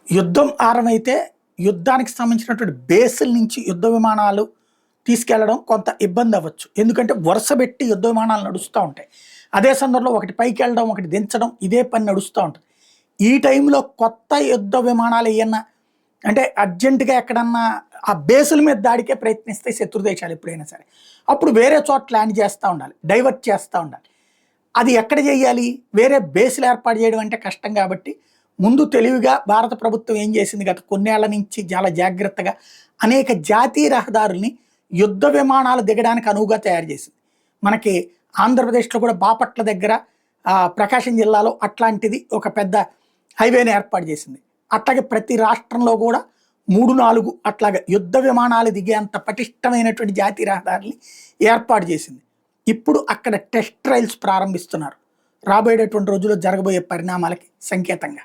యుద్ధం ఆరమైతే యుద్ధానికి సంబంధించినటువంటి బేసుల నుంచి యుద్ధ విమానాలు తీసుకెళ్లడం కొంత ఇబ్బంది అవ్వచ్చు. ఎందుకంటే వరుసబెట్టి యుద్ధ విమానాలు నడుస్తూ ఉంటాయి. అదే సందర్భంలో ఒకటి పైకి వెళ్ళడం, ఒకటి దించడం, ఇదే పని నడుస్తూ ఉంటుంది. ఈ టైంలో కొత్త యుద్ధ విమానాలు ఏమన్నా అంటే అర్జెంటుగా ఎక్కడన్నా ఆ బేసుల మీద దాడికే ప్రయత్నిస్తే శత్రు దేశాలు ఎప్పుడైనా సరే, అప్పుడు వేరే చోట ల్యాండ్ చేస్తూ ఉండాలి, డైవర్ట్ చేస్తూ ఉండాలి. అది ఎక్కడ చేయాలి? వేరే బేస్‌లు ఏర్పాటు చేయడం అంటే కష్టం కాబట్టి, ముందు తెలివిగా భారత ప్రభుత్వం ఏం చేసింది గత కొన్నేళ్ల నుంచి చాలా జాగ్రత్తగా అనేక జాతీయ రహదారుల్ని యుద్ధ విమానాలు దిగడానికి అనువుగా తయారు చేసింది. మనకి ఆంధ్రప్రదేశ్‌లో కూడా బాపట్ల దగ్గర ప్రకాశం జిల్లాలో అట్లాంటిది ఒక పెద్ద హైవేని ఏర్పాటు చేసింది. అట్లాగే ప్రతి రాష్ట్రంలో కూడా 3, 4 అట్లాగా యుద్ధ విమానాలు దిగేంత పటిష్టమైనటువంటి జాతీయ రహదారుల్ని ఏర్పాటు చేసింది. ఇప్పుడు అక్కడ టెస్ట్ ట్రయల్స్ ప్రారంభిస్తున్నారు. రాబోయేటటువంటి రోజుల్లో జరగబోయే పరిణామాలకి సంకేతంగా.